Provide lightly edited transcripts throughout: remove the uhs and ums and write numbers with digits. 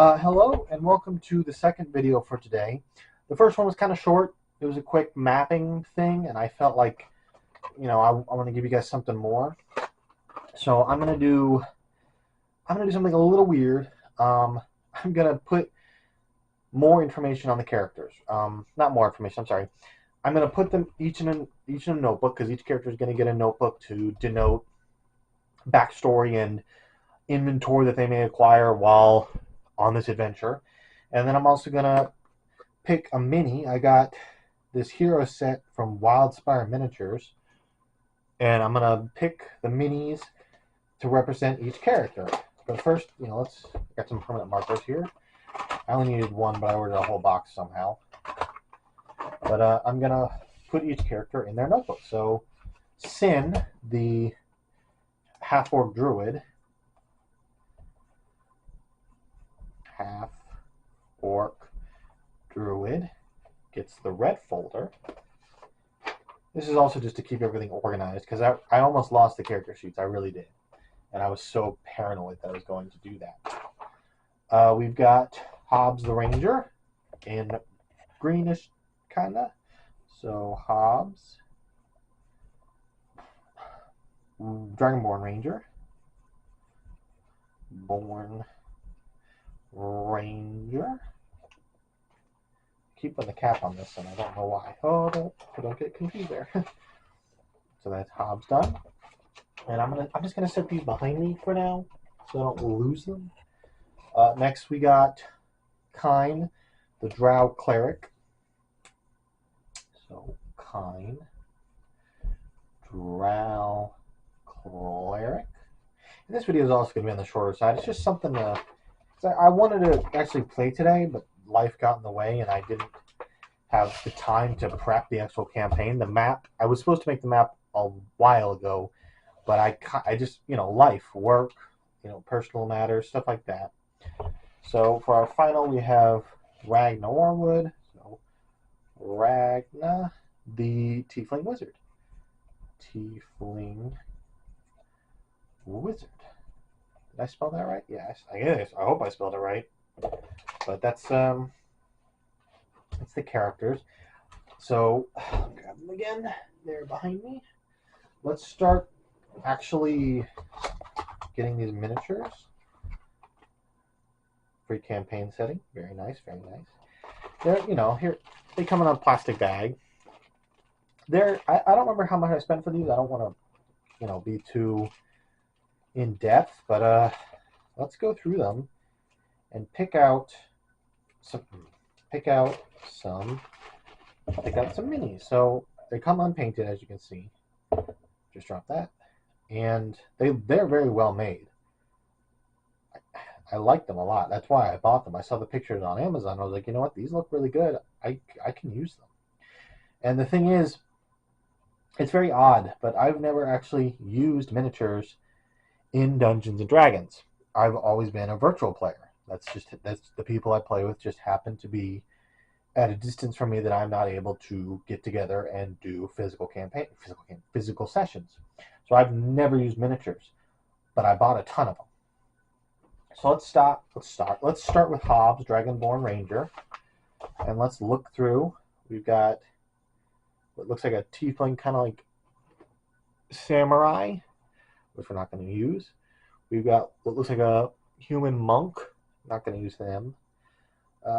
Hello and welcome to the second video for today. The first one was kind of short. It was a quick mapping thing, and I felt like, I want to give you guys something more. So I'm gonna do something a little weird. I'm gonna put more information on the characters. Not more information. I'm sorry. I'm gonna put them each in a notebook because each character is gonna get a notebook to denote backstory and inventory that they may acquire while on this adventure. And then I'm also gonna pick a mini. I got this hero set from Spire Miniatures, and I'm gonna pick the minis to represent each character. But first, let's get some permanent markers here. I only needed one, but I ordered a whole box somehow. But I'm gonna put each character in their notebook. So Sin, the half-orc druid, gets the red folder. This is also just to keep everything organized because I almost lost the character sheets. I really did. And I was so paranoid that I was going to do that. We've got Hobbs the Ranger in greenish kind of. So Hobbs, Dragonborn Ranger, Born Ranger. Keep putting the cap on this, and I don't know why. Oh, don't get confused there. So that's Hobbs done, and I'm just gonna set these behind me for now, so I don't lose them. Next we got Kine, the Drow cleric. So Kine, Drow cleric. And this video is also going to be on the shorter side. It's just something I wanted to actually play today, but life got in the way and I didn't have the time to prep the actual campaign. The map, I was supposed to make the map a while ago, but I just, life, work, personal matters, stuff like that. So for our final, we have Ragna Ormwood. So Ragna, the Tiefling Wizard. Tiefling Wizard. Did I spell that right? Yes, I hope I spelled it right. But that's the characters. So grab them again. They're behind me. Let's start actually getting these miniatures. Free campaign setting. Very nice, very nice. They're, here they come in a plastic bag. I don't remember how much I spent for these. I don't want to, be too in depth, but let's go through them and pick out some minis. So they come unpainted, as you can see. Just drop that, and they're very well made. I like them a lot. That's why I bought them. I saw the pictures on Amazon. I was like, you know what? These look really good. I can use them. And the thing is, it's very odd, but I've never actually used miniatures in Dungeons and Dragons. I've always been a virtual player. That's the people I play with just happen to be at a distance from me that I'm not able to get together and do physical sessions. So I've never used miniatures, but I bought a ton of them. So let's start with Hobbs, Dragonborn Ranger, and let's look through. We've got what looks like a tiefling, kind of like samurai, which we're not going to use. We've got what looks like a human monk. Not going to use them.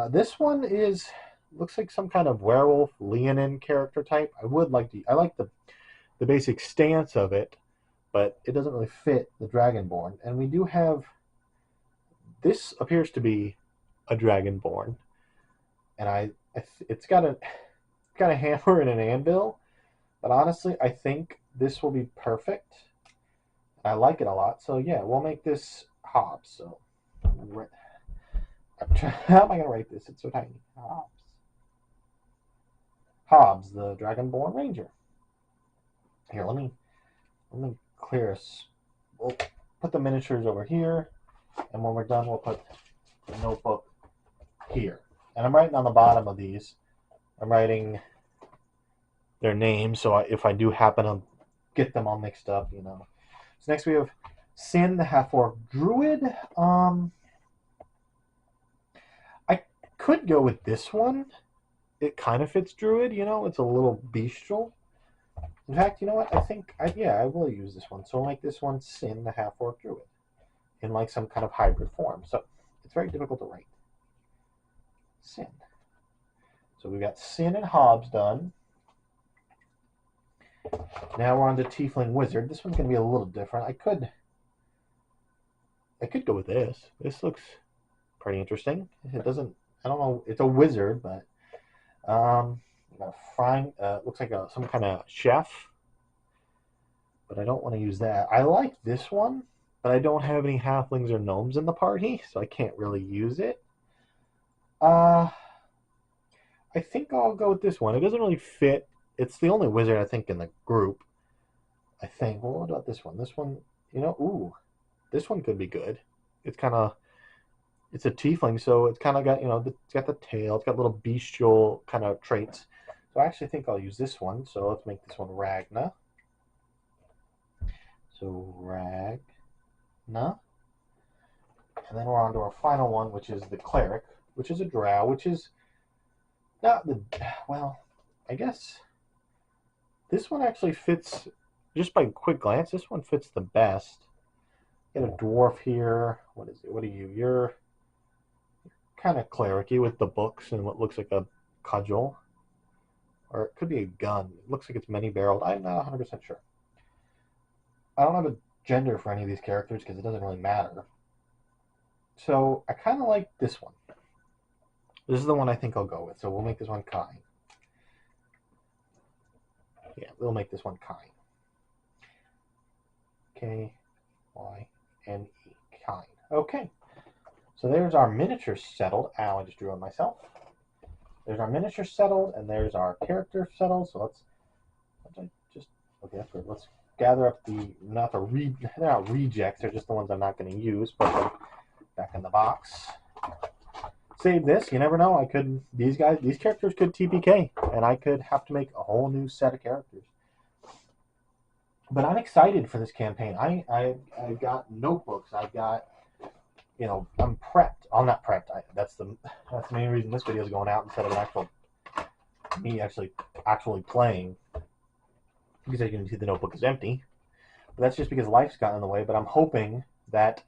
This one looks like some kind of werewolf Leonin character type. I like the basic stance of it, but it doesn't really fit the Dragonborn. And we do have, this appears to be a Dragonborn, and it's got a hammer and an anvil, but honestly, I think this will be perfect. I like it a lot, so yeah, we'll make this Hobbs. So, how am I gonna write this? It's so tiny. Hobbs, the Dragonborn Ranger. Here, let me clear us. We'll put the miniatures over here, and when we're done, we'll put the notebook here. And I'm writing on the bottom of these. I'm writing their names, so if I do happen to get them all mixed up, So next we have Sin, the half-orc druid. could go with this one. It kind of fits druid, you know, it's a little bestial. In fact, you know what? I think, I will use this one. So I'll make this one Sin, the half-orc druid, in like some kind of hybrid form. So it's very difficult to write. Sin. So we've got Sin and Hobbs done. Now we're on to Tiefling Wizard. This one's going to be a little different. I could go with this. This looks pretty interesting. It doesn't, I don't know, it's a wizard, but frying, looks like some kind of chef, but I don't want to use that. I like this one, but I don't have any halflings or gnomes in the party, so I can't really use it. I think I'll go with this one. It doesn't really fit. It's the only wizard, I think, in the group. I think. Well, what about this one? This one, you know, ooh, this one could be good. It's kind of, it's a tiefling, so it's kind of got, you know, it's got the tail. It's got little bestial kind of traits. So I actually think I'll use this one. So let's make this one Ragna. So Ragna. And then we're on to our final one, which is the cleric, which is a drow, which is not the, well, I guess this one actually fits, just by quick glance, this one fits the best. Get a dwarf here. What is it? What are you? You're kind of cleric-y with the books and what looks like a cudgel. Or it could be a gun. It looks like it's many-barreled. I'm not 100% sure. I don't have a gender for any of these characters because it doesn't really matter. So I kind of like this one. This is the one I think I'll go with. So we'll make this one Kai. Yeah, we'll make this one Kai. K-Y-N-E. Kai. Okay. So there's our miniature settled. Ow, I just drew on myself. There's our miniature settled, and there's our character settled. So let's just, okay, that's good. Let's gather up the, they're not rejects, they're just the ones I'm not going to use, but they're back in the box. Save this, you never know, these characters could TPK, and I could have to make a whole new set of characters. But I'm excited for this campaign. I've got notebooks, I've got, you know, I'm prepped. I'm not prepped. That's the main reason this video is going out instead of me actually playing. Because as you can see, the notebook is empty. But that's just because life's gotten in the way. But I'm hoping that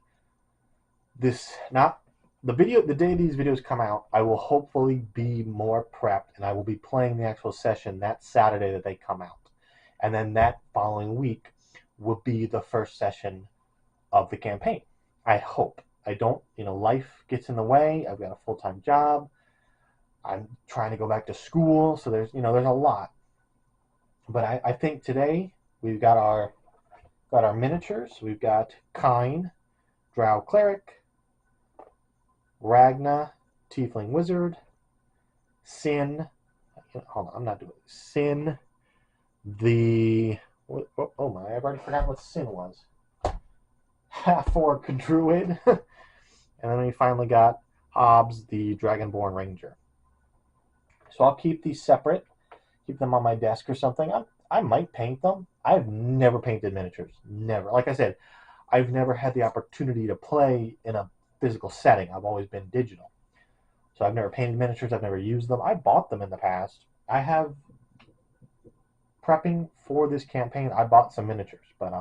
the day these videos come out, I will hopefully be more prepped, and I will be playing the actual session that Saturday that they come out. And then that following week will be the first session of the campaign. I hope. I don't, you know, life gets in the way. I've got a full-time job. I'm trying to go back to school. So there's a lot. But I think today we've got our miniatures. We've got Kine, Drow Cleric, Ragna, Tiefling Wizard, Sin. Hold on, I'm not doing it. Sin, oh my, I've already forgotten what Sin was. Half-orc druid. And then we finally got Hobbs, the Dragonborn Ranger. So I'll keep these separate. Keep them on my desk or something. I might paint them. I've never painted miniatures. Never. Like I said, I've never had the opportunity to play in a physical setting. I've always been digital. So I've never painted miniatures. I've never used them. I bought them in the past. I have, prepping for this campaign, I bought some miniatures. But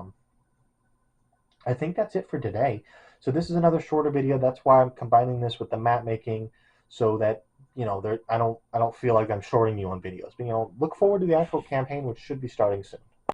I think that's it for today. So this is another shorter video. That's why I'm combining this with the map making, so that, you know, I don't feel like I'm shorting you on videos. But, you know, look forward to the actual campaign, which should be starting soon.